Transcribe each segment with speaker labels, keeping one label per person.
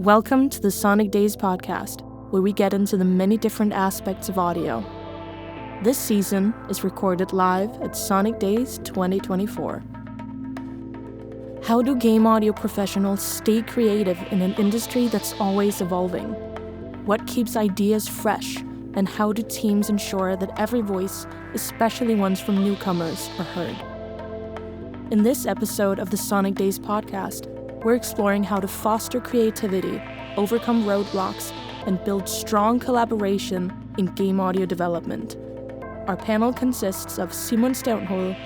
Speaker 1: Welcome to the Sonic Days podcast, where we get into the many different aspects of audio. This season is recorded live at Sonic Days 2024. How do game audio professionals stay creative in an industry that's always evolving? What keeps ideas fresh, and how do teams ensure that every voice, especially ones from newcomers, are heard? In this episode of the Sonic Days podcast, we're exploring how to foster creativity, overcome roadblocks, and build strong collaboration in game audio development. Our panel consists of Stevnhoved,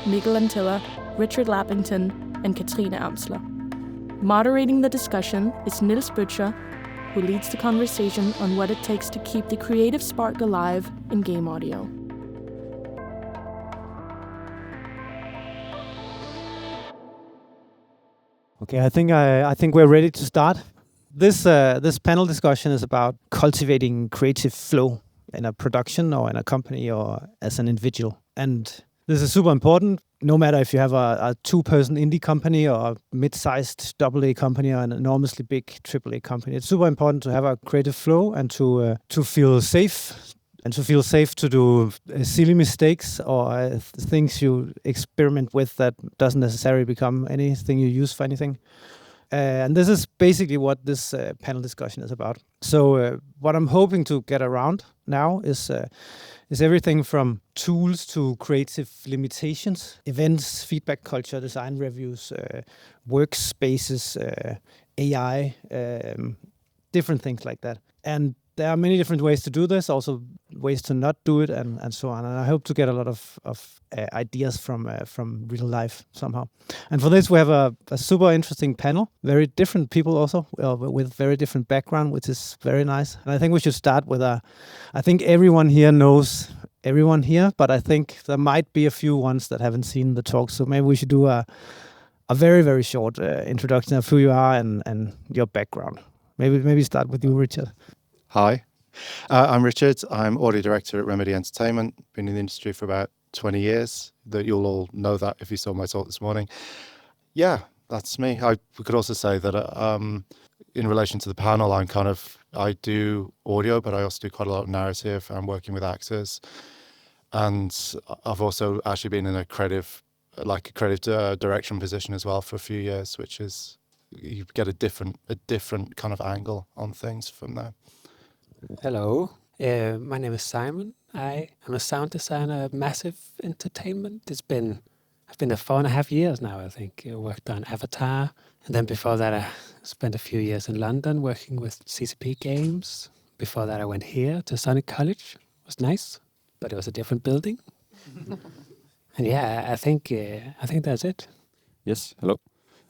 Speaker 1: Mikkel Anttila, Richard Lapington, and Katrine Amsler. Moderating the discussion is Niels Böttcher, who leads the conversation on what it takes to keep the creative spark alive in game audio.
Speaker 2: Okay, I think we're ready to start. This panel discussion is about cultivating creative flow in a production or in a company or as an individual. And this is super important, no matter if you have a two-person indie company or a mid-sized AA company or an enormously big AAA company. It's super important to have a creative flow and to feel safe. And to feel safe to do silly mistakes or things you experiment with that doesn't necessarily become anything you use for anything. And this is basically what this panel discussion is about. So what I'm hoping to get around now is everything from tools to creative limitations, events, feedback culture, design reviews, workspaces, AI, different things like that. And there are many different ways to do this, also ways to not do it, and so on. And I hope to get a lot of ideas from real life somehow. And for this, we have a super interesting panel, very different people also, with very different background, which is very nice. And I think we should start with I think everyone here knows everyone here, but I think there might be a few ones that haven't seen the talk. So maybe we should do a very, very short introduction of who you are and your background. Maybe start with you, Richard.
Speaker 3: Hi, I'm Richard. I'm audio director at Remedy Entertainment. Been in the industry for about 20 years. That you'll all know that if you saw my talk this morning. Yeah, that's me. We could also say that in relation to the panel, I do audio, but I also do quite a lot of narrative. I'm working with actors, and I've also actually been in a creative direction position as well for a few years, which is you get a different kind of angle on things from there.
Speaker 4: Hello, my name is Simon. I am a sound designer at Massive Entertainment. I've been there 4.5 years now, I think. I worked on Avatar, and then before that I spent a few years in London working with CCP games. Before that I went here to Sonic College. It was nice, but it was a different building. And yeah, I think that's it.
Speaker 5: Yes, hello.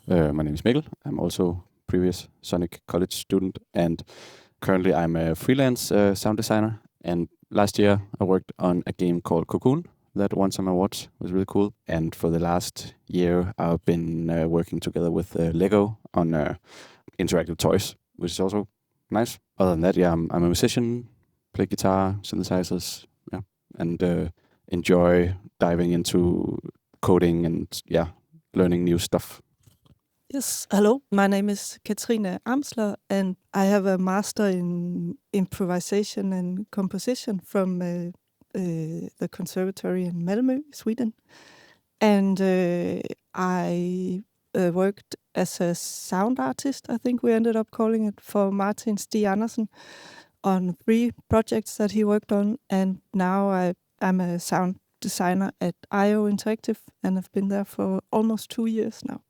Speaker 5: My name is Mikkel. I'm also previous Sonic College student, and currently I'm a freelance sound designer. And last year I worked on a game called Cocoon that won some awards. It was really cool. And for the last year I've been working together with Lego on interactive toys, which is also nice. Other than that, yeah, I'm a musician, play guitar, synthesizers, yeah, and enjoy diving into coding and learning new stuff.
Speaker 6: Yes, hello. My name is Katrine Amsler, and I have a master in improvisation and composition from the conservatory in Malmö, Sweden. And I worked as a sound artist, I think we ended up calling it, for Martin Stig Andersen on 3 projects that he worked on. And now I'm a sound designer at IO Interactive, and I've been there for almost 2 years now.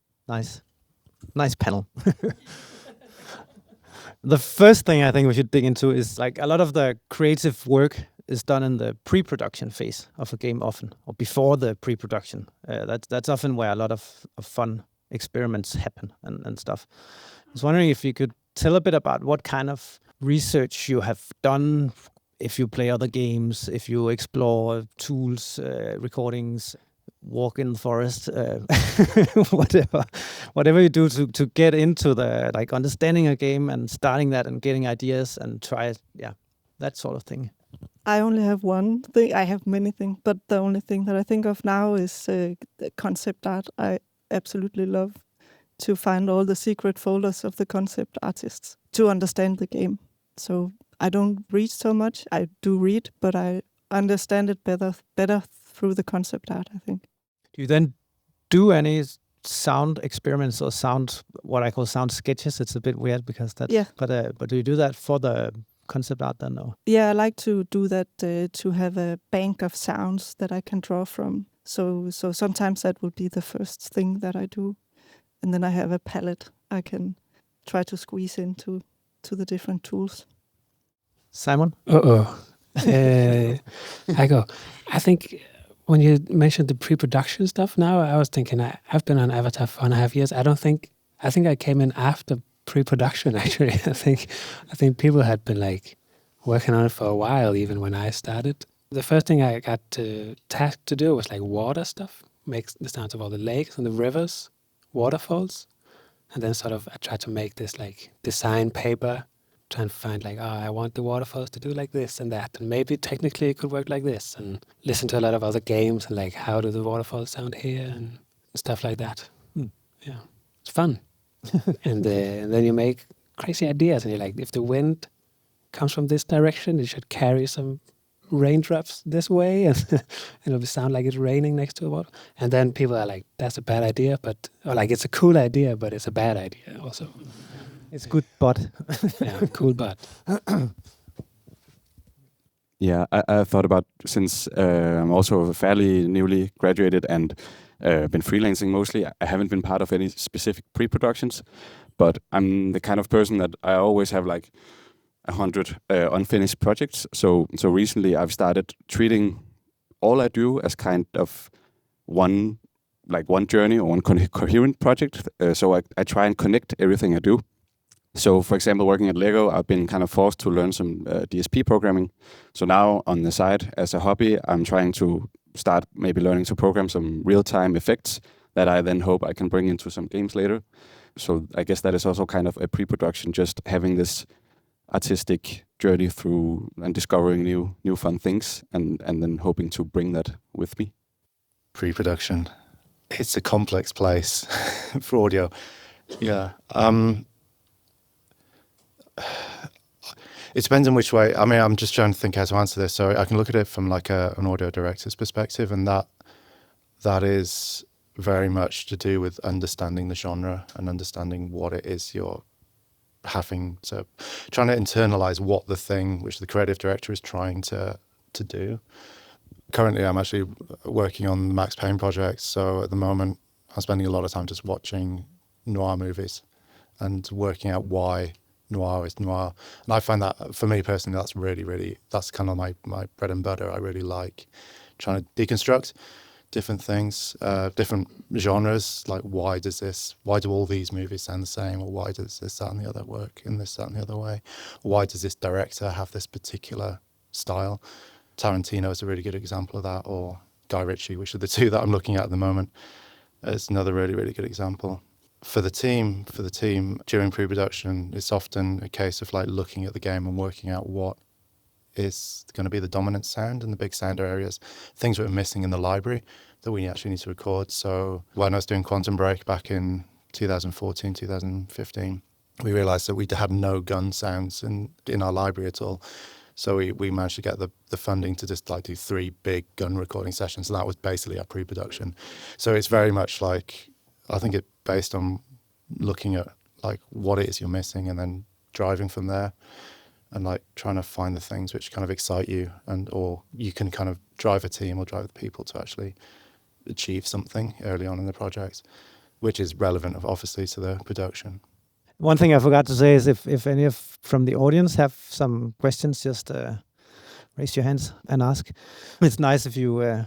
Speaker 2: Nice panel. The first thing I think we should dig into is like a lot of the creative work is done in the pre-production phase of a game often, or before the pre-production. That's often where a lot of fun experiments happen and stuff. I was wondering if you could tell a bit about what kind of research you have done, if you play other games, if you explore tools, recordings, walk in the forest, whatever you do to get into the like understanding a game and starting that and getting ideas and try it, that sort of thing.
Speaker 6: I only have one thing. I have many things, but the only thing that I think of now is the concept art. I absolutely love to find all the secret folders of the concept artists to understand the game. So I don't read so much. I do read, but I understand it better through the concept art, I think.
Speaker 2: Do you then do any sound experiments or what I call sound sketches? It's a bit weird because that's...
Speaker 6: Yeah.
Speaker 2: But do you do that for the concept art then? Or?
Speaker 6: Yeah, I like to do that to have a bank of sounds that I can draw from. So sometimes that will be the first thing that I do. And then I have a palette I can try to squeeze into the different tools.
Speaker 2: Simon?
Speaker 4: I go. I think when you mentioned the pre-production stuff now, I was thinking I've been on Avatar for 4.5 years. I think I came in after pre-production actually. I think people had been like working on it for a while even when I started. The first thing I got tasked to do was like water stuff, make the sounds of all the lakes and the rivers, waterfalls. And then sort of I tried to make this like design paper, trying to find like, I want the waterfalls to do like this and that. And maybe technically it could work like this, and listen to a lot of other games and like, how do the waterfalls sound here and stuff like that. Yeah, it's fun. and then you make crazy ideas and you're like, if the wind comes from this direction, it should carry some raindrops this way and it'll sound like it's raining next to a water. And then people are like, that's a bad idea, or like it's a cool idea, but it's a bad idea also.
Speaker 2: It's good, but...
Speaker 4: yeah, cool, but...
Speaker 5: Yeah, I thought about, since I'm also fairly newly graduated and been freelancing mostly, I haven't been part of any specific pre-productions, but I'm the kind of person that I always have like 100 unfinished projects. So recently I've started treating all I do as kind of one journey or one coherent project. So I try and connect everything I do. So, for example, working at Lego, I've been kind of forced to learn some DSP programming. So now on the side, as a hobby, I'm trying to start maybe learning to program some real-time effects that I then hope I can bring into some games later. So I guess that is also kind of a pre-production, just having this artistic journey through and discovering new fun things and then hoping to bring that with me.
Speaker 3: Pre-production. It's a complex place for audio. Yeah. It depends on which way. I mean, I'm just trying to think how to answer this. So I can look at it from like an audio director's perspective, and that is very much to do with understanding the genre and understanding what it is you're having to, trying to internalize what the thing which the creative director is trying to do. Currently, I'm actually working on the Max Payne project. So at the moment, I'm spending a lot of time just watching noir movies and working out why noir is noir. And I find that, for me personally, that's really, that's kind of my bread and butter. I really like trying to deconstruct different things, different genres, like why do all these movies sound the same, or why does this, that and the other work in this, that and the other way? Why does this director have this particular style? Tarantino is a really good example of that, or Guy Ritchie, which are the two that I'm looking at the moment. It's another really good example. For the team during pre-production, it's often a case of like looking at the game and working out what is going to be the dominant sound in the big sound areas, things that are missing in the library that we actually need to record. So when I was doing Quantum Break back in 2014, 2015, we realized that we had no gun sounds in our library at all. So we managed to get the funding to just like do 3 big gun recording sessions, and that was basically our pre-production. So it's very much like, I think it's based on looking at like what it is you're missing and then driving from there and like trying to find the things which kind of excite you, and or you can kind of drive a team or drive the people to actually achieve something early on in the project, which is relevant obviously to the production.
Speaker 2: One thing I forgot to say is if any from the audience have some questions, just raise your hands and ask. It's nice if you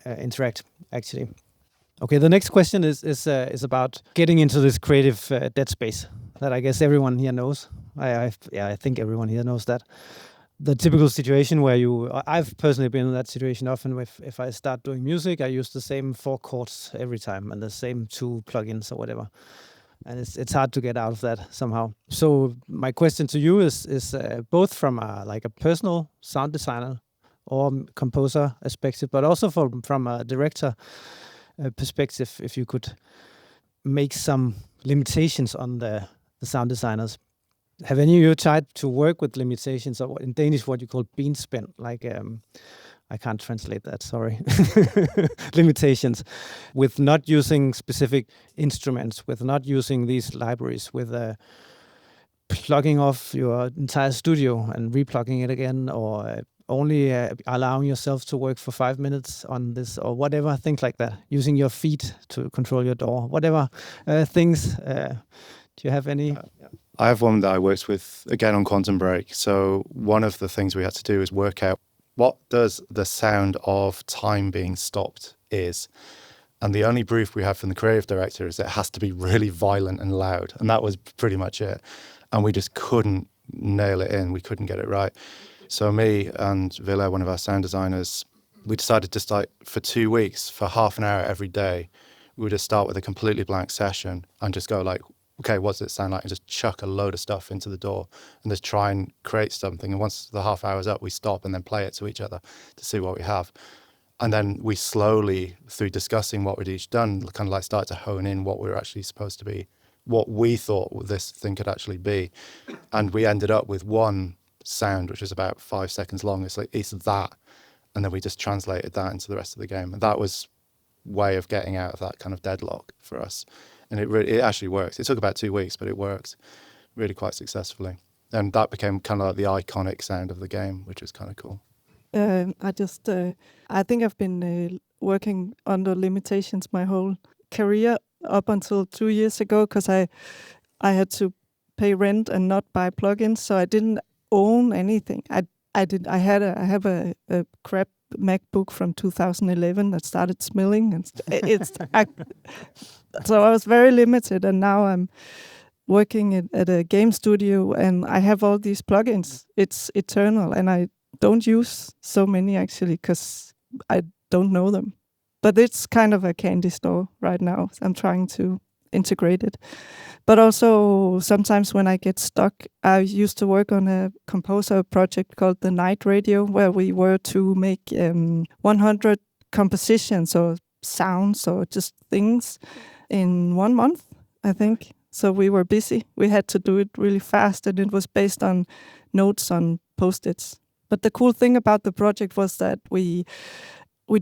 Speaker 2: interact, actually. Okay, the next question is about getting into this creative dead space that I guess everyone here knows. I think everyone here knows that. The typical situation where I've personally been in that situation often. If I start doing music, I use the same 4 chords every time and the same 2 plugins or whatever. And it's hard to get out of that somehow. So my question to you is both from a personal sound designer or composer perspective, but also from a director perspective, if you could make some limitations on the sound designers. Have any of you tried to work with limitations, or in Danish what you call benspænd? Like, I can't translate that, sorry. Limitations. With not using specific instruments, with not using these libraries, with plugging off your entire studio and replugging it again, or only allowing yourself to work for 5 minutes on this, or whatever, things like that. Using your feet to control your door, whatever things. Do you have any?
Speaker 3: I have one that I worked with, again, on Quantum Break. So one of the things we had to do is work out what does the sound of time being stopped is. And the only brief we have from the creative director is it has to be really violent and loud. And that was pretty much it. And we just couldn't nail it in. We couldn't get it right. So me and Ville, one of our sound designers, we decided to start for 2 weeks, for half an hour every day. We would just start with a completely blank session and just go like, okay, what's it sound like? And just chuck a load of stuff into the door and just try and create something. And once the half hour's up, we stop and then play it to each other to see what we have. And then we slowly, through discussing what we'd each done, kind of like start to hone in what we were actually supposed to be, what we thought this thing could actually be. And we ended up with one sound, which was about 5 seconds long. It's like, it's that. And then we just translated that into the rest of the game. And that was way of getting out of that kind of deadlock for us. And it actually works. It took about 2 weeks, but it worked really quite successfully. And that became kind of like the iconic sound of the game, which was kind of cool.
Speaker 6: I think I've been working under limitations my whole career up until 2 years ago, because I had to pay rent and not buy plugins, so I didn't own anything. I have a crap MacBook from 2011 that started smelling, and so I was very limited. And now I'm working at a game studio, and I have all these plugins. It's eternal, and I don't use so many actually because I don't know them. But it's kind of a candy store right now. I'm trying to integrate it. But also sometimes when I get stuck, I used to work on a composer project called The Night Radio, where we were to make 100 compositions or sounds or just things in 1 month, I think. So we were busy. We had to do it really fast, and it was based on notes on Post-its. But the cool thing about the project was that we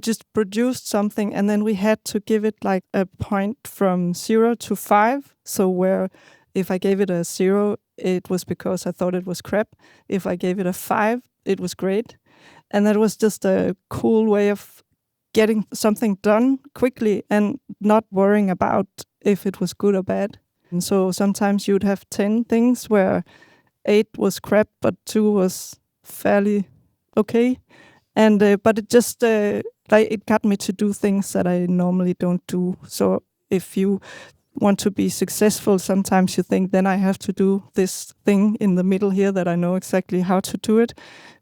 Speaker 6: just produced something, and then we had to give it like a point from 0 to 5. So where if I gave it a 0, it was because I thought it was crap. If I gave it a 5, it was great. And that was just a cool way of getting something done quickly and not worrying about if it was good or bad. And so sometimes you'd have 10 things where 8 was crap, but 2 was fairly okay. And but it just it got me to do things that I normally don't do. So if you want to be successful, sometimes you think, then I have to do this thing in the middle here that I know exactly how to do it.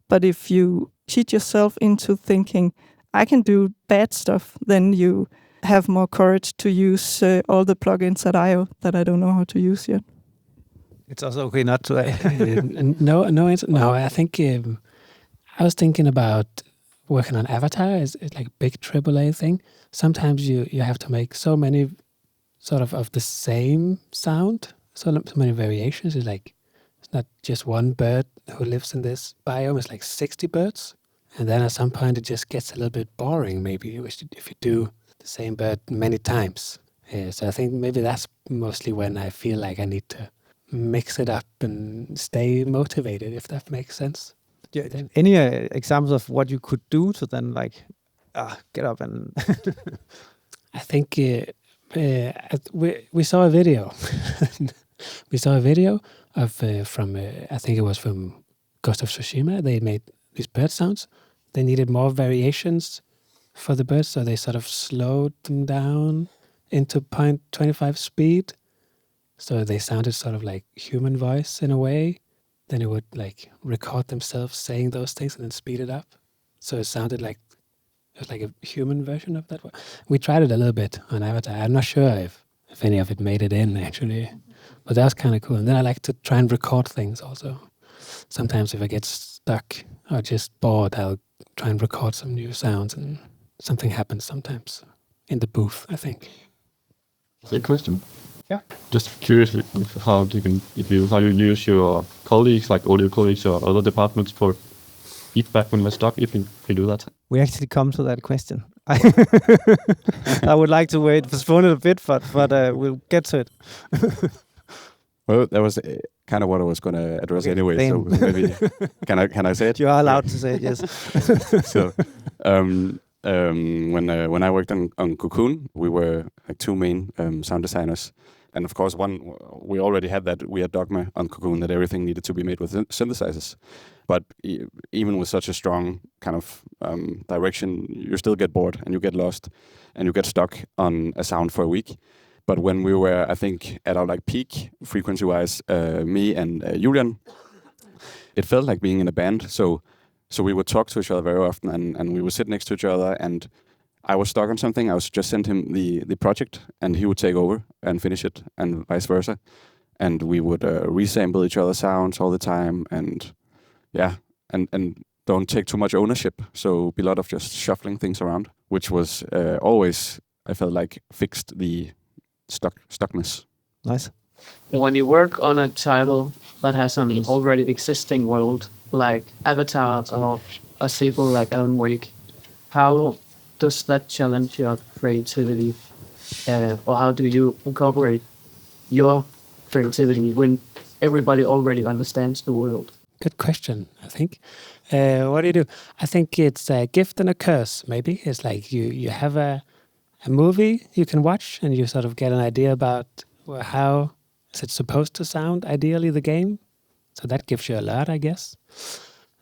Speaker 6: But if you cheat yourself into thinking, I can do bad stuff, then you have more courage to use all the plugins that I don't know how to use yet.
Speaker 2: It's also okay not to.
Speaker 4: No. I think I was thinking about working on Avatar. It's like a big AAA thing. Sometimes you have to make so many sort of the same sound, so many variations. It's not just one bird who lives in this biome. It's like 60 birds, and then at some point it just gets a little bit boring. Maybe if you do the same bird many times. So I think maybe that's mostly when I feel like I need to mix it up and stay motivated, if that makes sense.
Speaker 2: Yeah, any examples of what you could do to then get up and...
Speaker 4: I think we saw a video. We saw a video of from I think it was from Ghost of Tsushima. They made these bird sounds. They needed more variations for the birds, so they sort of slowed them down into 0.25 speed. So they sounded sort of like human voice in a way. Then it would like record themselves saying those things and then speed it up. So it sounded like it was like a human version of that. We tried it a little bit on Avatar. I'm not sure if any of it made it in actually, but that was kind of cool. And then I like to try and record things also. Sometimes if I get stuck or just bored, I'll try and record some new sounds, and something happens sometimes in the booth, I think.
Speaker 7: Is that a question? Just curious how you use your colleagues, like audio colleagues or other departments, for feedback when we're stuck, if you do that.
Speaker 2: We actually come to that question. I would like to postpone it a bit, but we'll get to it.
Speaker 5: Well, that was kind of what I was going to address anyway.
Speaker 2: Same.
Speaker 5: So maybe can I say it?
Speaker 2: You are allowed to say it, yes.
Speaker 5: So when I worked on Cocoon, we were like two main sound designers. And of course, we already had that weird dogma on Cocoon that everything needed to be made with synthesizers. But even with such a strong kind of direction, you still get bored and you get lost and you get stuck on a sound for a week. But when we were, I think, at our like peak frequency-wise, me and Julian, it felt like being in a band. So we would talk to each other very often, and we would sit next to each other. And I was stuck on something. I was just send him the project, and he would take over and finish it, and vice versa. And we would resample each other's sounds all the time, and and don't take too much ownership. So be a lot of just shuffling things around, which was always, I felt like, fixed the stuckness.
Speaker 2: Nice.
Speaker 8: When you work on a title that has an already existing world, like Avatar or a sequel like Alan Wake, how does that challenge your creativity? Or how do you incorporate your creativity when everybody already understands the world?
Speaker 4: Good question, I think. What do? I think it's a gift and a curse, maybe. It's like you have a movie you can watch and you sort of get an idea about how is it supposed to sound, ideally, the game. So that gives you a lot, I guess.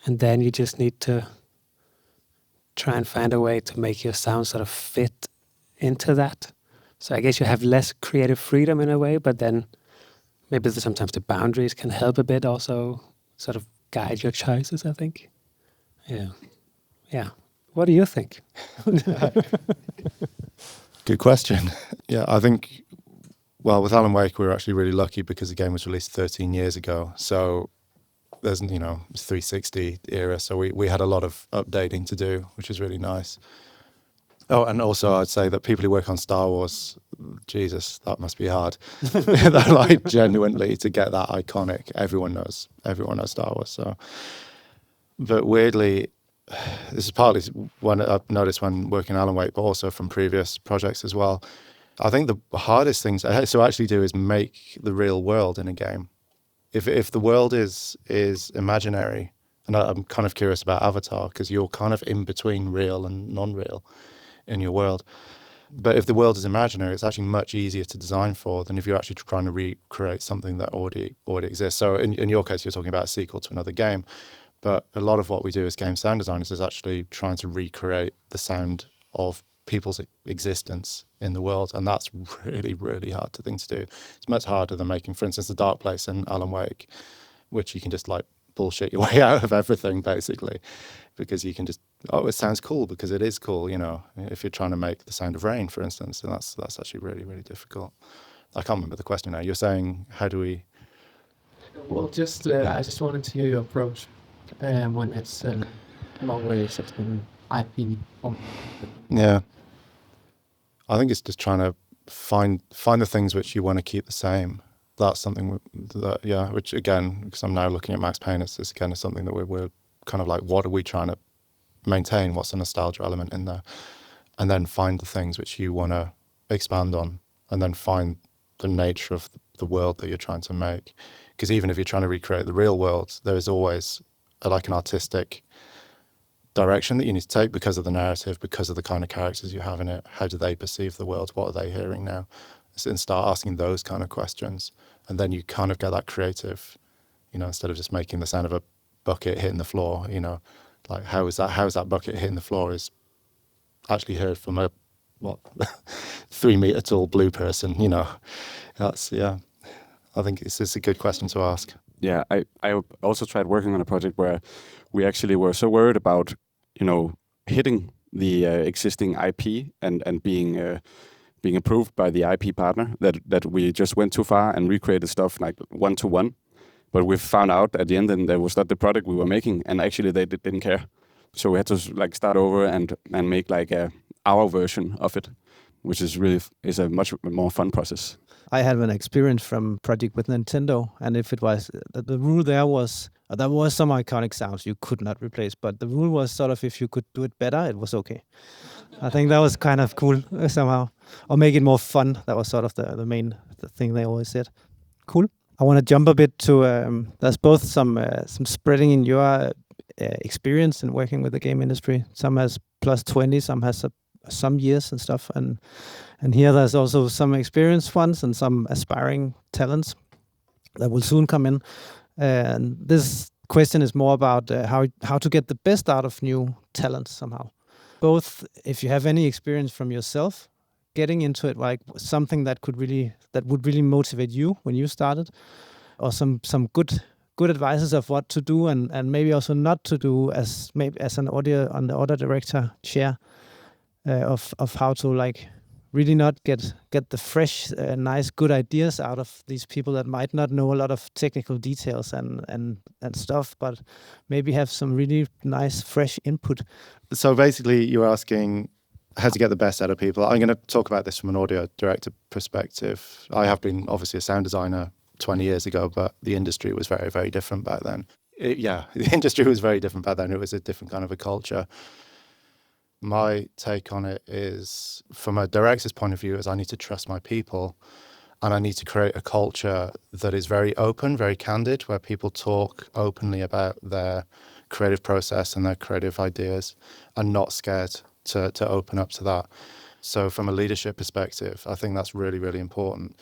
Speaker 4: And then you just need to try and find a way to make your sound sort of fit into that. So I guess you have less creative freedom in a way, but then maybe sometimes the boundaries can help a bit also sort of guide your choices, I think. Yeah. What do you think?
Speaker 3: Good question. Yeah, I think, well, with Alan Wake, we were actually really lucky because the game was released 13 years ago. So there's, 360 era. So we had a lot of updating to do, which is really nice. Oh, and also I'd say that people who work on Star Wars, Jesus, that must be hard. Like genuinely to get that iconic. Everyone knows Star Wars. So, but weirdly, this is partly one I've noticed when working Alan Wake, but also from previous projects as well. I think the hardest things to actually do is make the real world in a game. If the world is imaginary, and I'm kind of curious about Avatar because you're kind of in between real and non-real in your world. But if the world is imaginary, it's actually much easier to design for than if you're actually trying to recreate something that already exists. So in your case, you're talking about a sequel to another game. But a lot of what we do as game sound designers is actually trying to recreate the sound of people's existence in the world. And that's really, really hard thing to do. It's much harder than making, for instance, The Dark Place in Alan Wake, which you can just like bullshit your way out of everything, basically, because you can just, it sounds cool because it is cool, if you're trying to make the sound of rain, for instance, and that's actually really, really difficult. I can't remember the question now. You're saying, how do we...
Speaker 8: Well, I just wanted to hear your approach when it's a long way from IP.
Speaker 3: Yeah. I think it's just trying to find the things which you want to keep the same. That's something which again, because I'm now looking at Max Payne, it's something that we're kind of like, what are we trying to maintain? What's the nostalgia element in there? And then find the things which you want to expand on, and then find the nature of the world that you're trying to make. Because even if you're trying to recreate the real world, there is always like an artistic direction that you need to take because of the narrative, because of the kind of characters you have in it. How do they perceive the world? What are they hearing now? And start asking those kind of questions. And then you kind of get that creative, instead of just making the sound of a bucket hitting the floor, like how is that bucket hitting the floor is actually heard from a 3 meter tall blue person, that's, I think it's a good question to ask.
Speaker 5: Yeah, I also tried working on a project where we actually were so worried about, hitting the existing IP and being approved by the IP partner that we just went too far and recreated stuff like 1-to-1. But we found out at the end that that was not the product we were making, and actually they didn't care. So we had to like start over and make like our version of it, which is a much more fun process.
Speaker 2: I had an experience from project with Nintendo, and if it was the rule there was some iconic sounds you could not replace, but the rule was sort of if you could do it better, it was okay. I think that was kind of cool somehow, or make it more fun. That was sort of the main thing they always said. Cool. I want to jump a bit to there's both some spreading in your experience in working with the game industry. Some has plus 20, some has some years and stuff, and here there's also some experienced ones and some aspiring talents that will soon come in. And this question is more about how to get the best out of new talents somehow. Both if you have any experience from yourself getting into it, like something that would really motivate you when you started, or some good advices of what to do and maybe also not to do as an audio director chair, of how to like really not get the fresh, nice, good ideas out of these people that might not know a lot of technical details and stuff, but maybe have some really nice, fresh input.
Speaker 3: So basically, you're asking how to get the best out of people. I'm going to talk about this from an audio director perspective. I have been obviously a sound designer 20 years ago, but the industry was very, very different back then. The industry was very different back then. It was a different kind of a culture. My take on it is, from a director's point of view, is I need to trust my people, and I need to create a culture that is very open, very candid, where people talk openly about their creative process and their creative ideas, and not scared to open up to that. So from a leadership perspective, I think that's really, really important.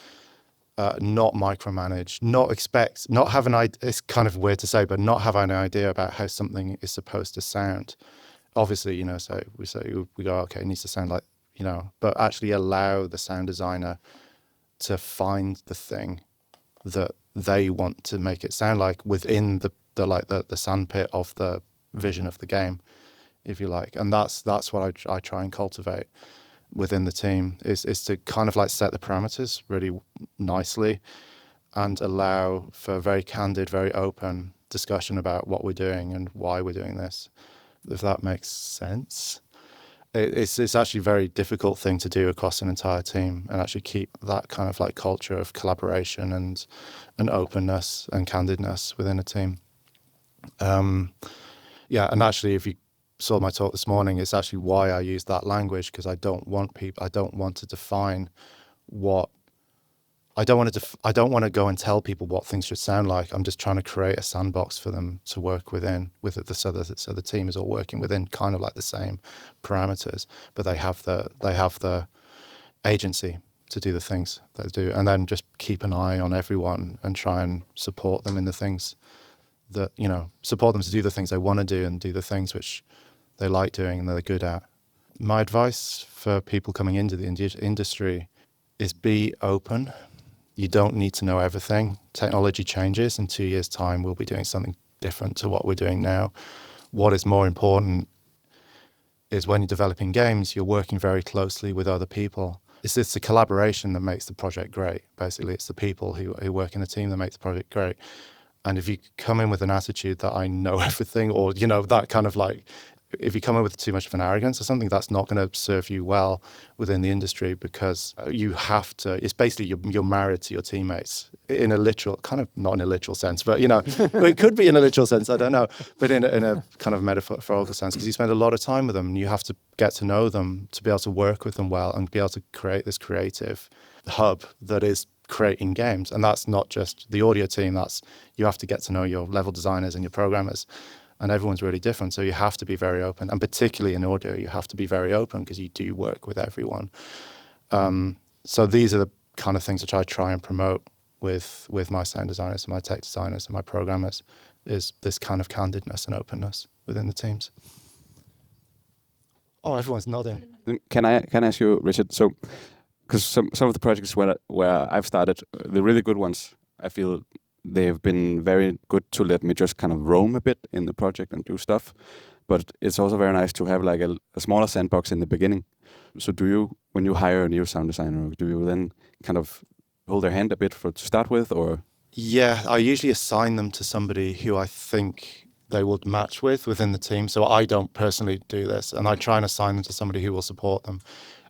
Speaker 3: Not micromanage, not have an idea, it's kind of weird to say, but not have an idea about how something is supposed to sound. Obviously, so we go, okay, it needs to sound like, but actually allow the sound designer to find the thing that they want to make it sound like within the sandpit of the vision of the game, if you like. And that's what I try and cultivate within the team, is to kind of like set the parameters really nicely and allow for very candid, very open discussion about what we're doing and why we're doing this, if that makes sense. It's actually a very difficult thing to do across an entire team, and actually keep that kind of like culture of collaboration and openness and candidness within a team. And actually, if you saw my talk this morning, it's actually why I use that language, because I don't want to define what I don't want to go and tell people what things should sound like. I'm just trying to create a sandbox for them to work within, so the team is all working within kind of like the same parameters, but they have the agency to do the things they do, and then just keep an eye on everyone and try and support them in the things that, support them to do the things they want to do and do the things which they like doing and they're good at. My advice for people coming into the industry is be open. You don't need to know everything. Technology changes. In 2 years' time, we'll be doing something different to what we're doing now. What is more important is when you're developing games, you're working very closely with other people. It's the collaboration that makes the project great. Basically, it's the people who work in the team that make the project great. And if you come in with an attitude that I know everything, or, that kind of like, if you come in with too much of an arrogance or something, that's not going to serve you well within the industry, because you have to, it's basically you're married to your teammates in a literal, kind of not in a literal sense, but, it could be in a literal sense, I don't know, but in a kind of metaphorical sense, because you spend a lot of time with them and you have to get to know them to be able to work with them well and be able to create this creative hub that is creating games. And that's not just the audio team, you have to get to know your level designers and your programmers. And everyone's really different, so you have to be very open. And particularly in audio, you have to be very open because you do work with everyone. So these are the kind of things which I try and promote with my sound designers and my tech designers and my programmers, is this kind of candidness and openness within the teams. Oh, everyone's nodding.
Speaker 5: Can I ask you, Richard? So, because some of the projects where I've started, the really good ones, I feel they've been very good to let me just kind of roam a bit in the project and do stuff. But it's also very nice to have like a smaller sandbox in the beginning. So when you hire a new sound designer, do you then kind of hold their hand a bit to start with, or?
Speaker 3: Yeah, I usually assign them to somebody who I think they would match within the team. So I don't personally do this, and I try and assign them to somebody who will support them.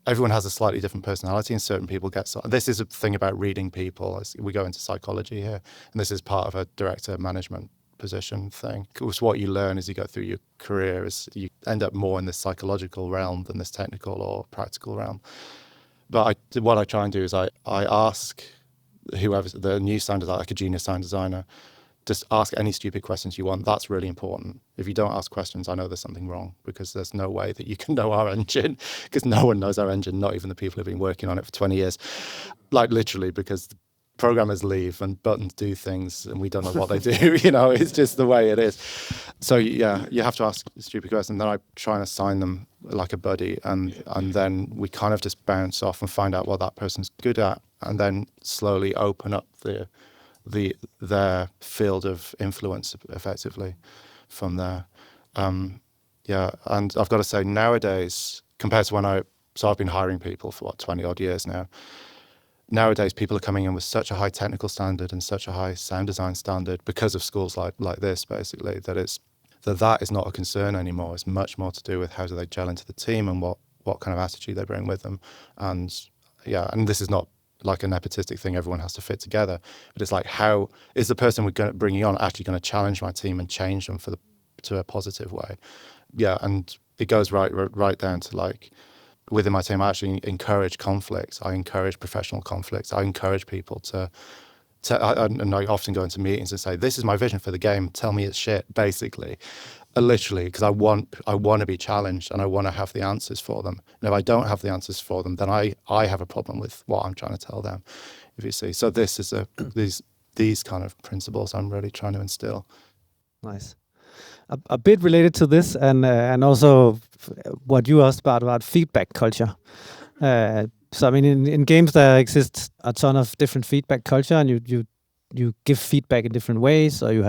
Speaker 3: everyone has a slightly different personality, and certain people get. This is a thing about reading people. We go into psychology here, and this is part of a director management position thing. Because what you learn as you go through your career is you end up more in this psychological realm than this technical or practical realm. But what I try and do is I ask whoever, the new sound designer, like a junior sound designer, just ask any stupid questions you want. That's really important. If you don't ask questions, I know there's something wrong, because there's no way that you can know our engine, because no one knows our engine, not even the people who've been working on it for 20 years. Like literally, because programmers leave and buttons do things and we don't know what they do. It's just the way it is. So yeah, you have to ask stupid questions. Then I try and assign them like a buddy, and then we kind of just bounce off and find out what that person's good at, and then slowly open up their field of influence effectively from there. And I've got to say, nowadays, compared to I've been hiring people for 20 odd years now. Nowadays, people are coming in with such a high technical standard and such a high sound design standard because of schools like this, basically, that is not a concern anymore. It's much more to do with how do they gel into the team and what kind of attitude they bring with them. And this is not like a nepotistic thing, everyone has to fit together. But it's like, how is the person we're bringing on actually going to challenge my team and change them to a positive way? Yeah, and it goes right down to like, within my team, I actually encourage conflict. I encourage professional conflict. I encourage people and I often go into meetings and say, this is my vision for the game, tell me it's shit, basically. Literally, because I want to be challenged and I want to have the answers for them. And if I don't have the answers for them, then I have a problem with what I'm trying to tell them, if you see. So this is these kind of principles I'm really trying to instill.
Speaker 2: Nice. A bit related to this, and also what you asked about feedback culture. So I mean, in games there exists a ton of different feedback culture, and you give feedback in different ways. Or you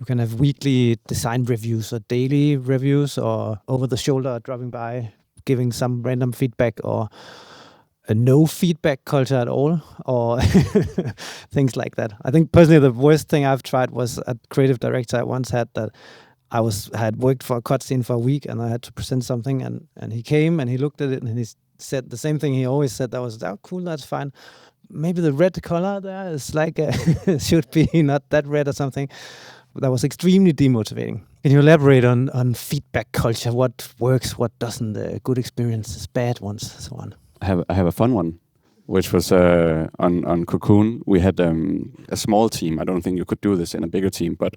Speaker 2: can have weekly design reviews or daily reviews, or over the shoulder dropping by giving some random feedback, or a no feedback culture at all, or things like that. I think personally the worst thing I've tried was a creative director I once had that I had worked for a cutscene for a week and I had to present something, and he came and he looked at it and he said the same thing he always said. That was, oh cool, that's fine. Maybe the red color there is like should be not that red or something. That was extremely demotivating. Can you elaborate on feedback culture? What works, what doesn't? Good experiences, bad ones, so on.
Speaker 5: I have a fun one, which was on Cocoon. We had a small team. I don't think you could do this in a bigger team, but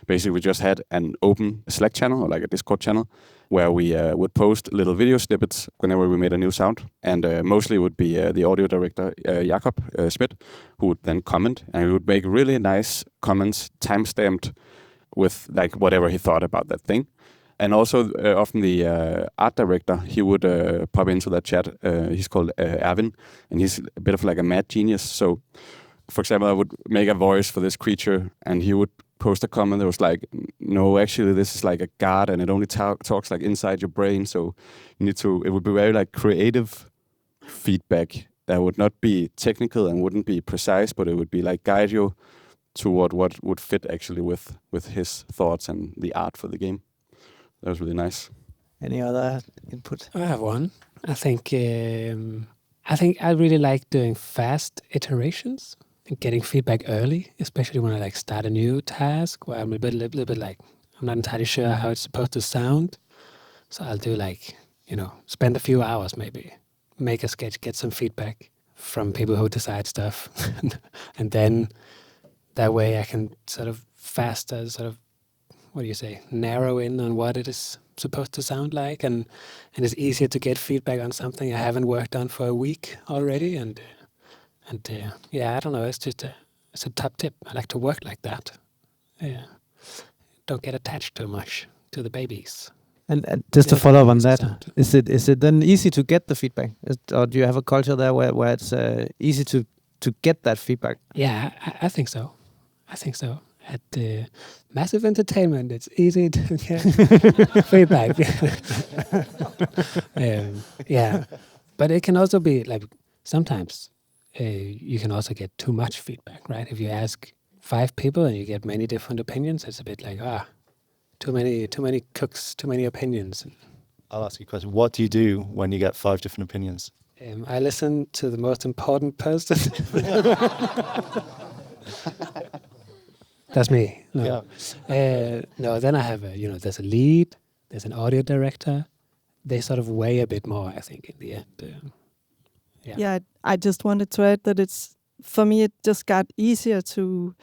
Speaker 5: basically we just had an open Slack channel or like a Discord channel where we would post little video snippets whenever we made a new sound. And mostly it would be the audio director, Jakob Schmidt, who would then comment, and he would make really nice comments, time-stamped with like whatever he thought about that thing. And also often the art director, he would pop into that chat. He's called Erwin, and he's a bit of like a mad genius. So, for example, I would make a voice for this creature, and he would post a comment that was like, no, actually, this is like a god, and it only talks like inside your brain. So you need to, it would be very like creative feedback that would not be technical and wouldn't be precise, but it would be like guide you toward what would fit actually with his thoughts and the art for the game. That was really nice.
Speaker 2: Any other input?
Speaker 4: I have one. I think I really like doing fast iterations and getting feedback early, especially when I like start a new task where I'm a little bit like I'm not entirely sure how it's supposed to sound. So I'll do like, spend a few hours maybe, make a sketch, get some feedback from people who decide stuff, and then that way I can sort of faster narrow in on what it is supposed to sound like, and it's easier to get feedback on something I haven't worked on for a week already, and I don't know, it's a top tip. I like to work like that. Yeah, don't get attached too much to the babies.
Speaker 2: And just to follow up on that, is it then easy to get the feedback, or do you have a culture there where it's easy to get that feedback?
Speaker 4: Yeah, I think so. At Massive Entertainment, it's easy to get feedback. Yeah, but it can also be like sometimes you can also get too much feedback, right? If you ask 5 people and you get many different opinions, it's a bit like too many cooks, too many opinions.
Speaker 3: I'll ask you a question. What do you do when you get 5 different opinions?
Speaker 4: I listen to the most important person. That's me. No.
Speaker 3: Yeah.
Speaker 4: No, then I have there's a lead, there's an audio director. They sort of weigh a bit more, I think, in the end.
Speaker 6: Yeah, I just wanted to add that for me, it just got easier to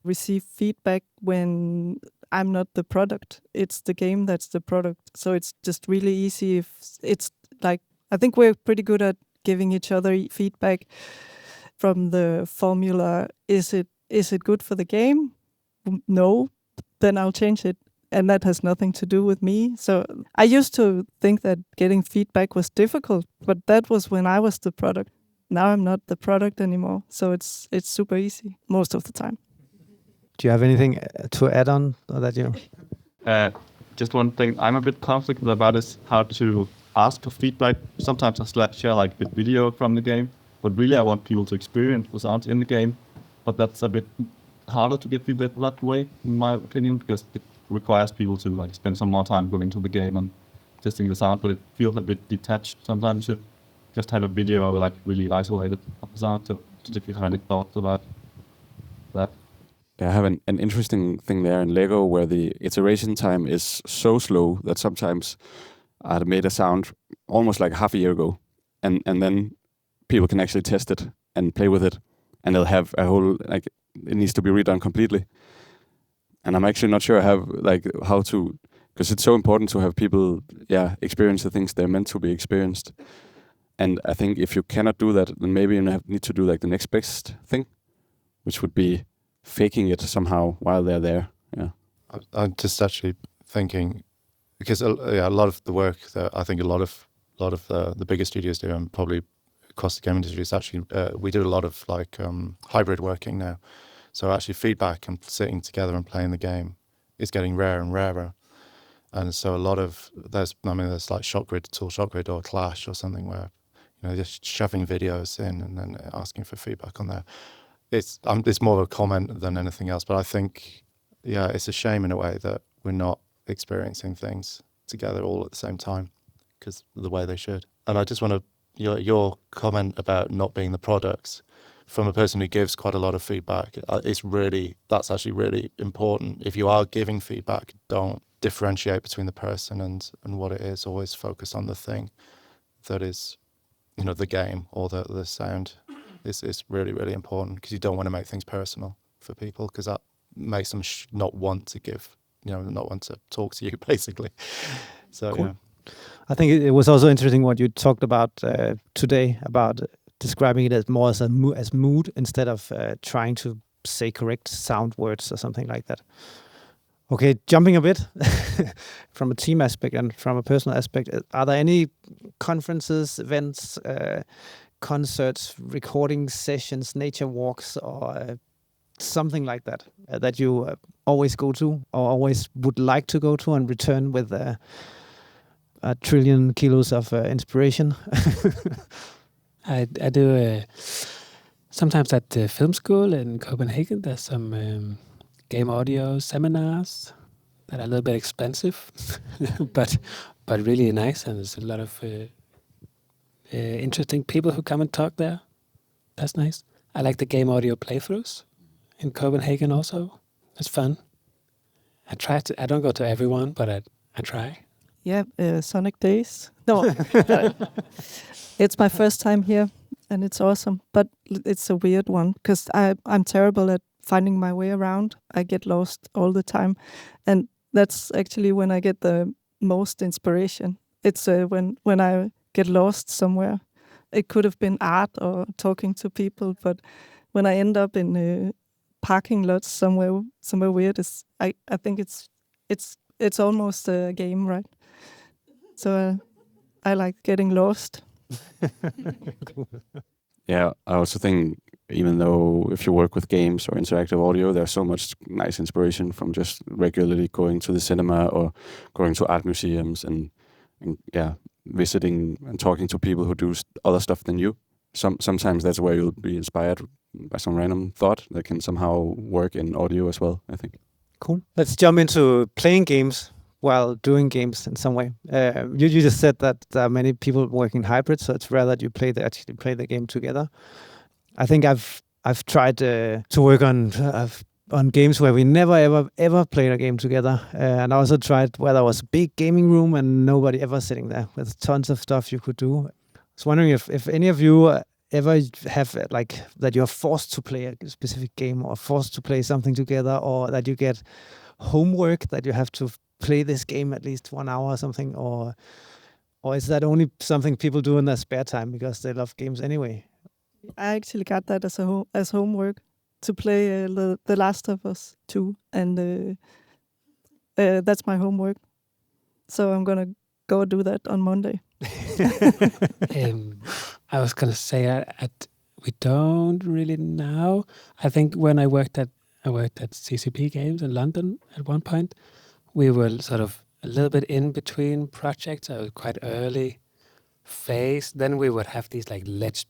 Speaker 6: receive feedback when I'm not the product. It's the game that's the product. So it's just really easy. If it's like, I think we're pretty good at giving each other feedback from the formula. Is it good for the game? No, then I'll change it. And that has nothing to do with me. So I used to think that getting feedback was difficult, but that was when I was the product. Now I'm not the product anymore. So it's super easy most of the time.
Speaker 2: Do you have anything to add on that you?
Speaker 7: Just one thing I'm a bit conflicted about is how to ask for feedback. Sometimes I share like a video from the game, but really I want people to experience the sounds in the game. But that's a bit harder to get feedback that way, in my opinion, because it requires people to like spend some more time going to the game and testing the sound. But it feels a bit detached sometimes to just have a video like really isolated of the sound. So if you have any thoughts about that.
Speaker 5: Yeah, I have an interesting thing there in Lego where the iteration time is so slow that sometimes I had made a sound almost like half a year ago, and then people can actually test it and play with it, and they'll have a whole, like, it needs to be redone completely. And I'm actually not sure I have like how to, because it's so important to have people experience the things they're meant to be experienced. And I think if you cannot do that, then maybe you need to do like the next best thing, which would be faking it somehow while they're there. Yeah,
Speaker 3: I'm just actually thinking, because a lot of the work that I think a lot of the bigger studios do, and probably across the game industry, is actually we do a lot of like hybrid working now. So actually feedback and sitting together and playing the game is getting rarer and rarer. And so a lot of there's like ShotGrid or Clash or something where just shoving videos in and then asking for feedback on there. It's more of a comment than anything else, but I think, it's a shame in a way that we're not experiencing things together all at the same time, because the way they should. And I just want to, your comment about not being the products, from a person who gives quite a lot of feedback, that's actually really important. If you are giving feedback, don't differentiate between the person and what it is. Always focus on the thing that is, the game or the sound. Is really, really important, because you don't want to make things personal for people, because that makes them not want to give, not want to talk to you, basically. So,
Speaker 2: cool. I think it was also interesting what you talked about today, about describing it as more as mood instead of trying to say correct sound words or something like that. Okay, jumping a bit from a team aspect and from a personal aspect, are there any conferences, events, concerts, recording sessions, nature walks, or something like that that you always go to or always would like to go to and return with a trillion kilos of inspiration?
Speaker 4: I do sometimes at the film school in Copenhagen. There's some game audio seminars that are a little bit expensive, but really nice, and there's a lot of interesting people who come and talk there. That's nice. I like the game audio playthroughs in Copenhagen also. It's fun. I don't go to everyone, but I try.
Speaker 6: Yeah, Sonic Days. No, it's my first time here, and it's awesome. But it's a weird one, because I'm terrible at finding my way around. I get lost all the time, and that's actually when I get the most inspiration. It's when I get lost somewhere. It could have been art or talking to people, but when I end up in parking lots somewhere weird, I think it's almost a game, right? So I like getting lost.
Speaker 5: Cool. Yeah, I also think even though if you work with games or interactive audio, there's so much nice inspiration from just regularly going to the cinema or going to art museums and visiting and talking to people who do other stuff than you. Sometimes that's where you'll be inspired by some random thought that can somehow work in audio as well, I think.
Speaker 2: Cool. Let's jump into playing games, while doing games in some way. You just said that there are many people working hybrid, so it's rare that you actually play the game together. I think I've tried to work on games where we never ever played a game together, and I also tried where there was a big gaming room and nobody ever sitting there with tons of stuff you could do. I was wondering if any of you ever have like that you're forced to play a specific game or forced to play something together, or that you get homework that you have to play this game at least 1 hour or something, or is that only something people do in their spare time because they love games anyway?
Speaker 6: I actually got that as homework to play The Last of Us 2, and that's my homework. So I'm gonna go do that on Monday.
Speaker 4: I was gonna say we don't really now. I think when I worked at CCP Games in London at one point, we were sort of a little bit in between projects. I was quite early phase. Then we would have these like let's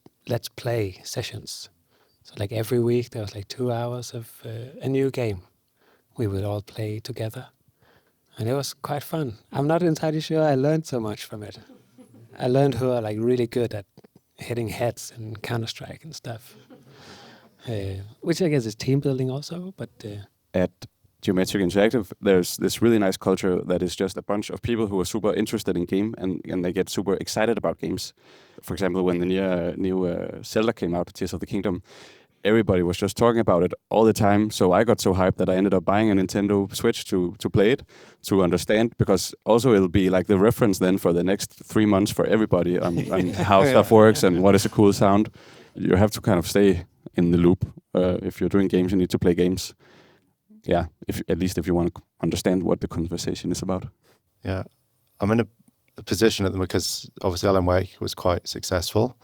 Speaker 4: play sessions. So like every week there was like 2 hours of a new game we would all play together, and it was quite fun. I'm not entirely sure I learned so much from it. I learned who are like really good at hitting heads in Counter-Strike and stuff, which I guess is team building also. But
Speaker 5: At Geometric Interactive, there's this really nice culture that is just a bunch of people who are super interested in game and they get super excited about games. For example, when the new Zelda came out, Tears of the Kingdom, everybody was just talking about it all the time. So I got so hyped that I ended up buying a Nintendo Switch to play it, to understand, because also it'll be like the reference then for the next 3 months for everybody on how stuff works and what is a cool sound. You have to kind of stay in the loop. If you're doing games, you need to play games. Yeah, at least if you want to understand what the conversation is about.
Speaker 3: Yeah, I'm in a position at the moment because obviously Alan Wake was quite successful,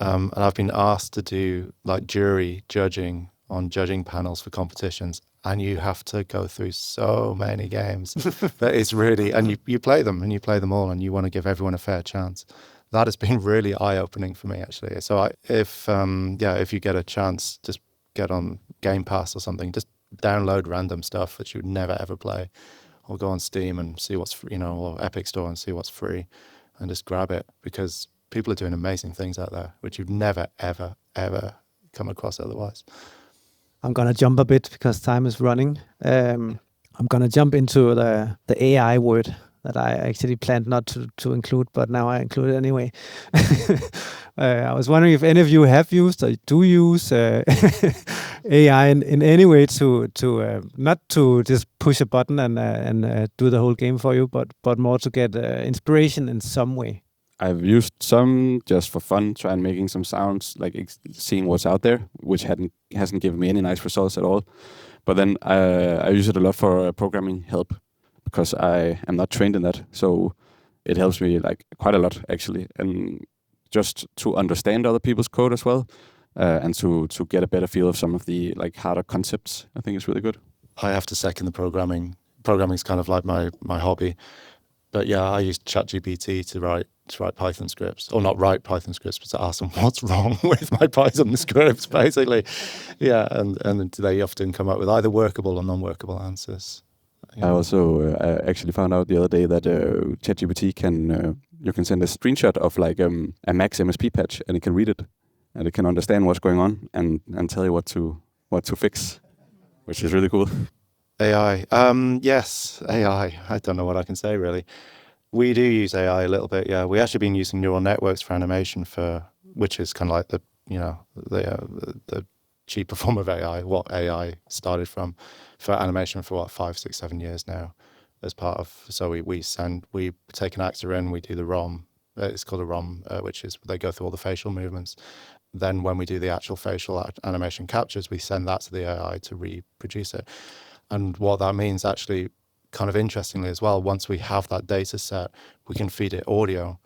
Speaker 3: and I've been asked to do like jury judging on judging panels for competitions, and you have to go through so many games that it's really, and you play them and you play them all, and you want to give everyone a fair chance. That has been really eye-opening for me, actually. So if you get a chance, just get on Game Pass or something, just download random stuff that you would never ever play, or go on Steam and see what's free, or Epic Store and see what's free, and just grab it, because people are doing amazing things out there which you'd never ever ever come across otherwise.
Speaker 2: I'm gonna jump a bit because time is running. I'm gonna jump into the AI word that I actually planned not to include, but now I include it anyway. I was wondering if any of you have used or do use AI in any way to not to just push a button and do the whole game for you, but more to get inspiration in some way.
Speaker 5: I've used some just for fun, trying making some sounds, like seeing what's out there, which hasn't given me any nice results at all. But then I use it a lot for programming help, because I am not trained in that. So it helps me like quite a lot, actually, and just to understand other people's code as well, and to get a better feel of some of the like harder concepts. I think it's really good.
Speaker 3: I have to second the programming. Programming's kind of like my hobby. But yeah, I use ChatGPT to write Python scripts, or not write Python scripts, but to ask them what's wrong with my Python scripts, basically. Yeah, and they often come up with either workable or non-workable answers.
Speaker 5: I also actually found out the other day that ChatGPT you can send a screenshot of like a Max MSP patch, and it can read it, and it can understand what's going on and tell you what to fix, which is really cool.
Speaker 3: AI, yes, AI. I don't know what I can say really. We do use AI a little bit. Yeah, we actually been using neural networks for animation which is kind of like the cheaper form of AI. What AI started from for animation for 5, 6, 7 years now, as part of. So we take an actor in, we do the ROM. It's called a ROM, which is they go through all the facial movements. Then when we do the actual facial animation captures, we send that to the AI to reproduce it. And what that means, actually, kind of interestingly as well, once we have that data set, we can feed it audio,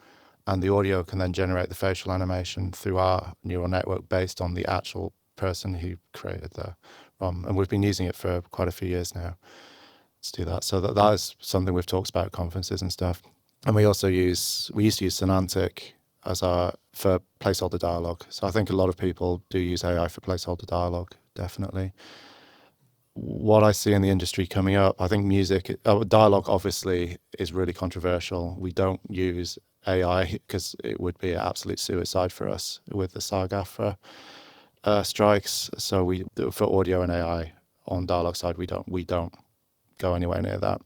Speaker 3: and the audio can then generate the facial animation through our neural network based on the actual person who created the ROM. And we've been using it for quite a few years now to do that. So that is something we've talked about at conferences and stuff. And we used to use Semantic for placeholder dialogue. So I think a lot of people do use AI for placeholder dialogue, definitely. what I see in the industry coming up, I think music, dialogue obviously is really controversial. We don't use AI because it would be absolute suicide for us with the SAG-AFTRA strikes. So for audio and AI on dialogue side, we don't go anywhere near that.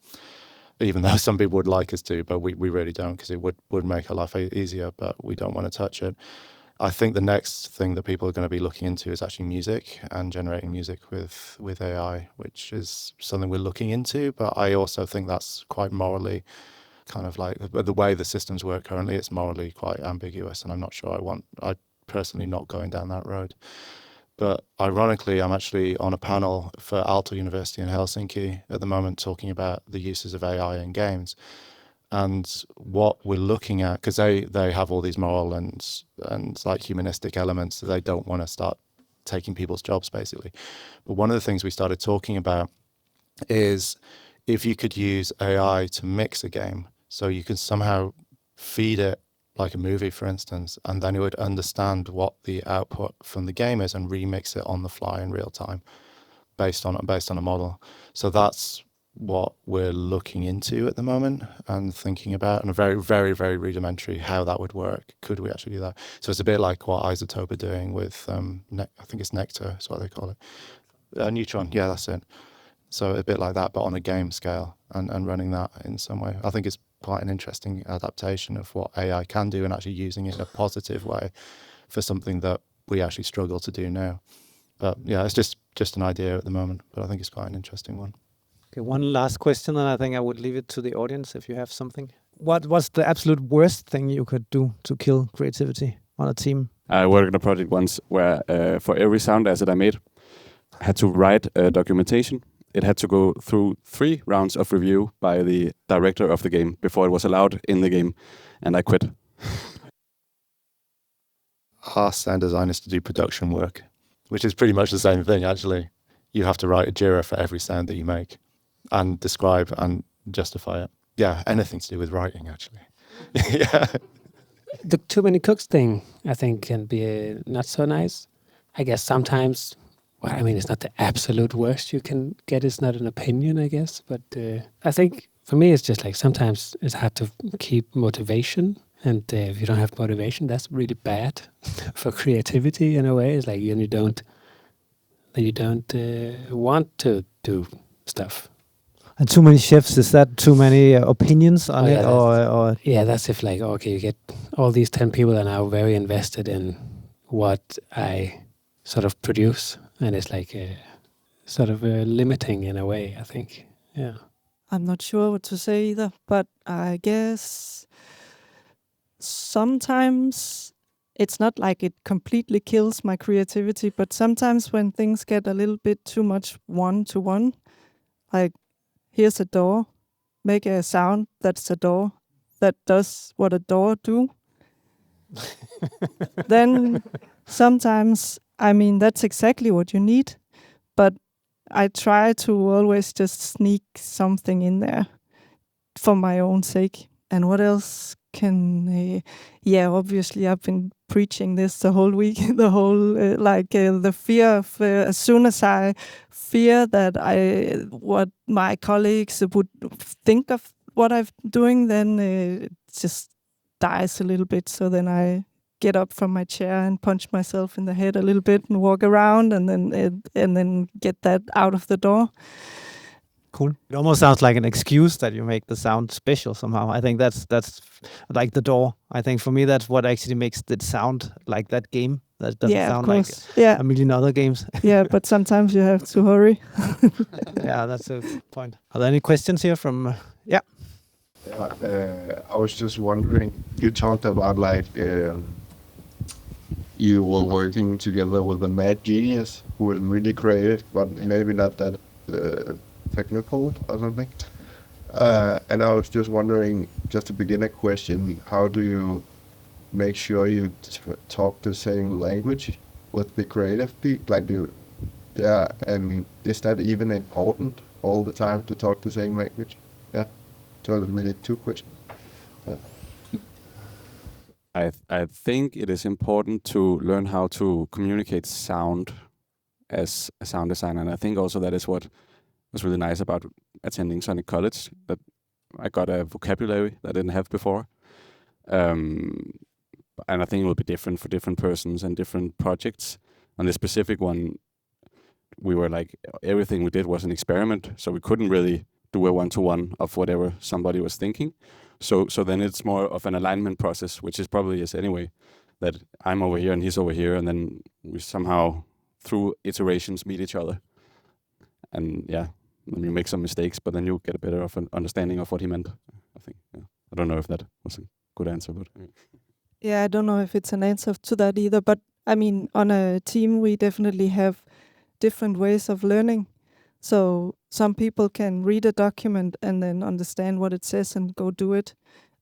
Speaker 3: Even though some people would like us to, but we really don't, because it would make our life easier, but we don't want to touch it. I think the next thing that people are going to be looking into is actually music and generating music with AI, which is something we're looking into. But I also think that's quite morally kind of like the way the systems work currently, it's morally quite ambiguous. And I'm not sure I personally not going down that road. But ironically, I'm actually on a panel for Aalto University in Helsinki at the moment talking about the uses of AI in games. And what we're looking at, because they have all these moral and like humanistic elements that they don't want to start taking people's jobs, basically. But one of the things we started talking about is if you could use AI to mix a game, so you can somehow feed it like a movie, for instance, and then it would understand what the output from the game is and remix it on the fly in real time based on a model. So that's what we're looking into at the moment and thinking about, and a very, very, very rudimentary how that would work. Could we actually do that? So it's a bit like what Isotope are doing with, I think it's Nectar is what they call it. Neutron, yeah, that's it. So a bit like that, but on a game scale and running that in some way. I think it's quite an interesting adaptation of what AI can do and actually using it in a positive way for something that we actually struggle to do now. But yeah, it's just an idea at the moment, but I think it's quite an interesting one.
Speaker 2: Okay, one last question, and I think I would leave it to the audience if you have something. What was the absolute worst thing you could do to kill creativity on a team?
Speaker 5: I worked on a project once where for every sound asset I made, I had to write a documentation. It had to go through 3 rounds of review by the director of the game before it was allowed in the game, and I quit.
Speaker 3: Our sound design is to do production work, which is pretty much the same thing, actually. You have to write a JIRA for every sound that you make and describe and justify it. Yeah, anything to do with writing, actually. Yeah.
Speaker 4: The too many cooks thing, I think, can be not so nice. I guess sometimes, well, I mean, it's not the absolute worst you can get. It's not an opinion, I guess. But I think for me, it's just like sometimes it's hard to keep motivation. And if you don't have motivation, that's really bad for creativity in a way. It's like you don't want to do stuff.
Speaker 2: And too many chefs, is that too many opinions on it? Or
Speaker 4: yeah, that's if like, okay, you get all these 10 people are now very invested in what I sort of produce. And it's like sort of limiting in a way, I think. Yeah.
Speaker 6: I'm not sure what to say either, but I guess sometimes it's not like it completely kills my creativity, but sometimes when things get a little bit too much one-to-one, like here's a door, make a sound that's a door that does what a door do. Then sometimes, I mean, that's exactly what you need, but I try to always just sneak something in there for my own sake. And what else can, obviously I've been preaching this the whole week, the whole, the fear of, as soon as I fear that what my colleagues would think of what I'm doing, then it just dies a little bit. So then I get up from my chair and punch myself in the head a little bit and walk around and then get that out of the door.
Speaker 2: Cool. It almost sounds like an excuse that you make the sound special somehow. I think that's like the door. I think for me that's what actually makes it sound like that game. That doesn't sound like a million other games.
Speaker 6: Yeah, but sometimes you have to hurry.
Speaker 2: Yeah, that's a point. Are there any questions here from? Yeah.
Speaker 9: I was just wondering. You talked about you were working together with a mad genius who was really creative, but maybe not that technical or something. And I was just wondering, just to begin a question, how do you make sure you talk the same language with the creative people? And is that even important all the time to talk the same language? Yeah. So maybe 2 questions.
Speaker 5: I think it is important to learn how to communicate sound as a sound designer. And I think also that is what was really nice about attending Sonic College, that I got a vocabulary that I didn't have before. And I think it will be different for different persons and different projects. On this specific one, we were like, everything we did was an experiment, so we couldn't really do a one-to-one of whatever somebody was thinking. So then it's more of an alignment process, which is probably is anyway, that I'm over here and he's over here, and then we somehow, through iterations, meet each other. And yeah, then you make some mistakes, but then you get a better of an understanding of what he meant, I think. Yeah. I don't know if that was a good answer, but...
Speaker 6: Yeah, I don't know if it's an answer to that either, but I mean, on a team, we definitely have different ways of learning. So some people can read a document and then understand what it says and go do it.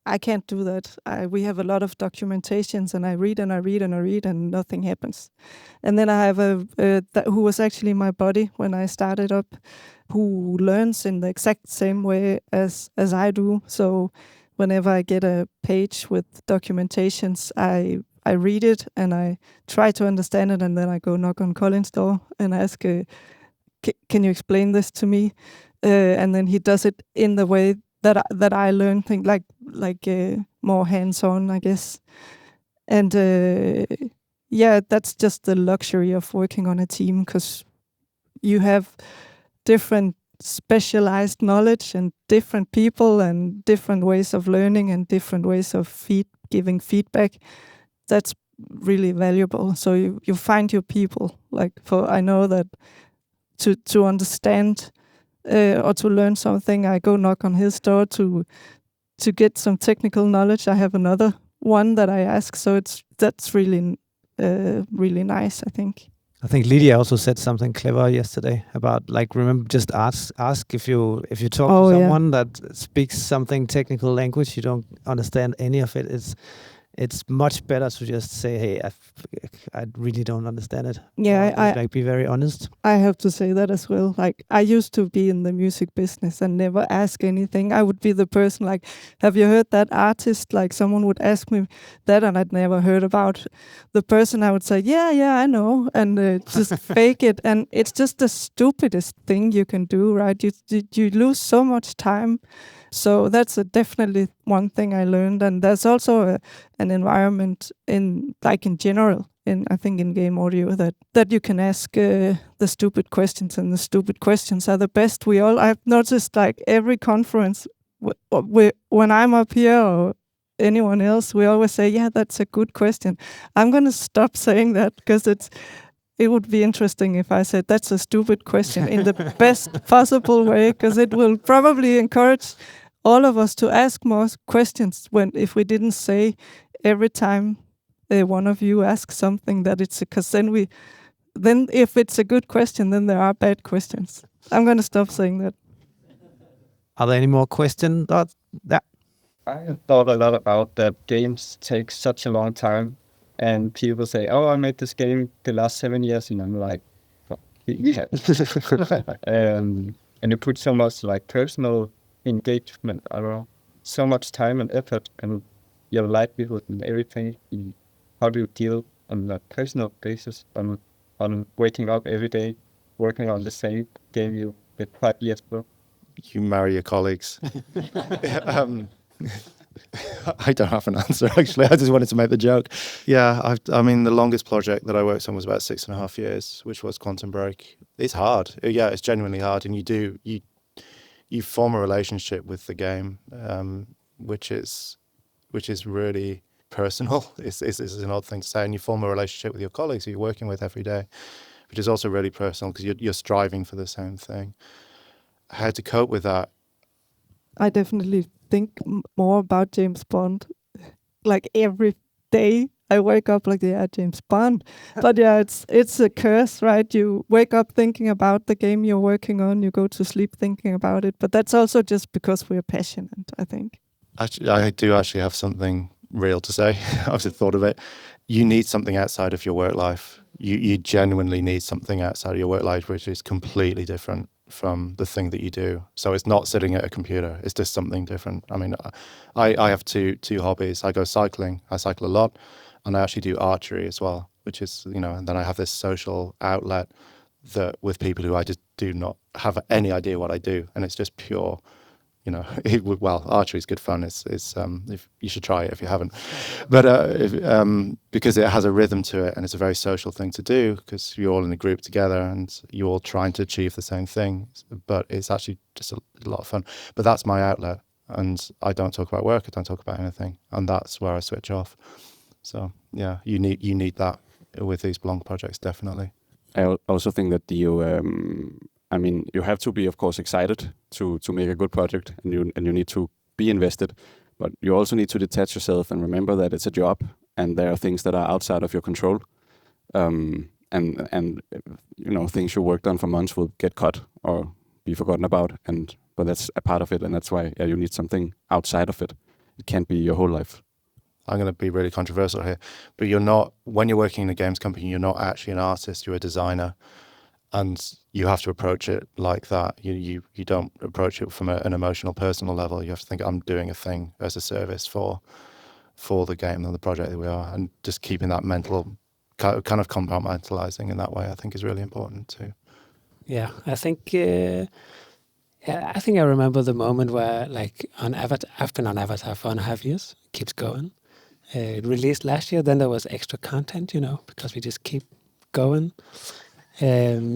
Speaker 6: I can't do that. We have a lot of documentations, and I read and I read and I read, and nothing happens. And then I have who was actually my buddy when I started up, who learns in the exact same way as I do. So whenever I get a page with documentations, I read it and I try to understand it, and then I go knock on Colin's door and ask, can you explain this to me? And then he does it in the way that I learn things, like more hands-on, I guess. And yeah, that's just the luxury of working on a team, because you have different specialized knowledge and different people and different ways of learning and different ways of giving feedback. That's really valuable. So you find your people. I know that to understand or to learn something, I go knock on his door to get some technical knowledge. I have another one that I ask. So that's really really nice, I think.
Speaker 2: I think Lydia also said something clever yesterday about, remember, just ask if you talk to someone that speaks something technical language, you don't understand any of it. It's much better to just say, hey, I really don't understand it.
Speaker 6: Yeah,
Speaker 2: be very honest.
Speaker 6: I have to say that as well. I used to be in the music business and never ask anything. I would be the person have you heard that artist? Someone would ask me that, and I'd never heard about the person. I would say, yeah, I know, and just fake it. And it's just the stupidest thing you can do, right? You lose so much time. So that's definitely one thing I learned. And there's also an environment in general, I think in game audio, that you can ask the stupid questions, and the stupid questions are the best. I've noticed every conference, when I'm up here or anyone else, we always say, yeah, that's a good question. I'm going to stop saying that, because it would be interesting if I said that's a stupid question in the best possible way, because it will probably encourage all of us to ask more questions if we didn't say every time one of you asks something that it's because then if it's a good question, then there are bad questions. I'm going to stop saying that.
Speaker 2: Are there any more questions? Yeah.
Speaker 10: I thought a lot about that games take such a long time. And people say, I made this game the last 7 years. And I'm like, yeah. And you put so much personal engagement, I don't know, so much time and effort and your livelihood and everything. How do you deal on a personal basis on waking up every day, working on the same game you did 5 years ago?
Speaker 3: You marry your colleagues. I don't have an answer, actually. I just wanted to make the joke. Yeah, the longest project that I worked on was about 6.5 years, which was Quantum Break. It's hard. Yeah, it's genuinely hard. And you form a relationship with the game, which is really personal. It's an odd thing to say. And you form a relationship with your colleagues who you're working with every day, which is also really personal, because you're striving for the same thing. How to cope with that?
Speaker 6: I definitely think more about James Bond. Every day I wake up James Bond. But yeah, it's a curse, right? You wake up thinking about the game you're working on, you go to sleep thinking about it. But that's also just because we're passionate, I think.
Speaker 3: Actually, I do actually have something real to say. I've just thought of it. You need something outside of your work life. You genuinely need something outside of your work life, which is completely different from the thing that you do. So it's not sitting at a computer. It's just something different. I have two hobbies. I go cycling. I cycle a lot. And I actually do archery as well, which is, and then I have this social outlet that with people who I just do not have any idea what I do, and it's just pure, well, archery is good fun. It's if you should try it if you haven't, but because it has a rhythm to it, and it's a very social thing to do because you're all in a group together and you're all trying to achieve the same thing. But it's actually just a lot of fun. But that's my outlet, and I don't talk about work. I don't talk about anything, and that's where I switch off. So yeah, you need that with these long projects, definitely.
Speaker 5: I also think that you have to be, of course, excited to make a good project, and you need to be invested, but you also need to detach yourself and remember that it's a job, and there are things that are outside of your control, and things you worked on for months will get cut or be forgotten about, but that's a part of it, and that's why you need something outside of it. It can't be your whole life.
Speaker 3: I'm going to be really controversial here, but when you're working in a games company, you're not actually an artist, you're a designer, and you have to approach it like that. You don't approach it from an emotional, personal level. You have to think, I'm doing a thing as a service for the game and the project that we are, and just keeping that mental, kind of compartmentalizing in that way, I think is really important too.
Speaker 4: Yeah, I think I remember the moment where, like, I've been on Avatar for 1.5 years. It keeps going. It released last year. Then there was extra content, because we just keep going. I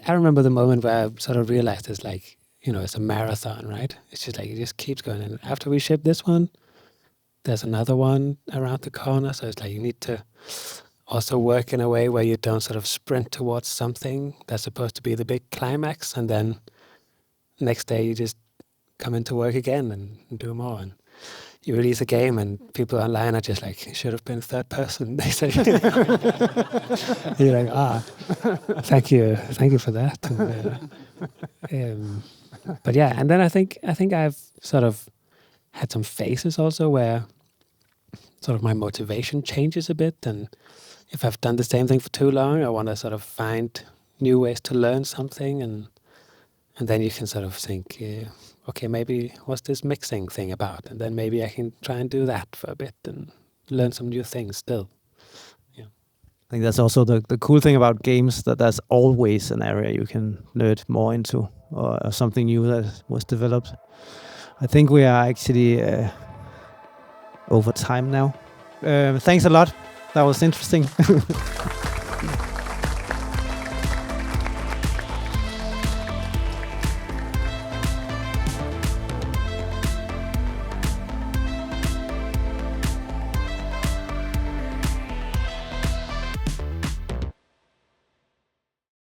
Speaker 4: remember the moment where I sort of realized it's like, it's a marathon, right? It's just like it just keeps going. And after we ship this one, there's another one around the corner. So it's like you need to also work in a way where you don't sort of sprint towards something that's supposed to be the big climax, and then next day you just come into work again and do more. And you release a game and people online are just like, it should have been third person. They say, you're like, thank you for that. But yeah, and then I think I've sort of had some phases also where sort of my motivation changes a bit, and if I've done the same thing for too long, I want to sort of find new ways to learn something, and then you can sort of think, okay, maybe what's this mixing thing about? And then maybe I can try and do that for a bit and learn some new things still. Yeah,
Speaker 2: I think that's also the cool thing about games, that there's always an area you can nerd more into, or something new that was developed. I think we are actually over time now. Thanks a lot. That was interesting.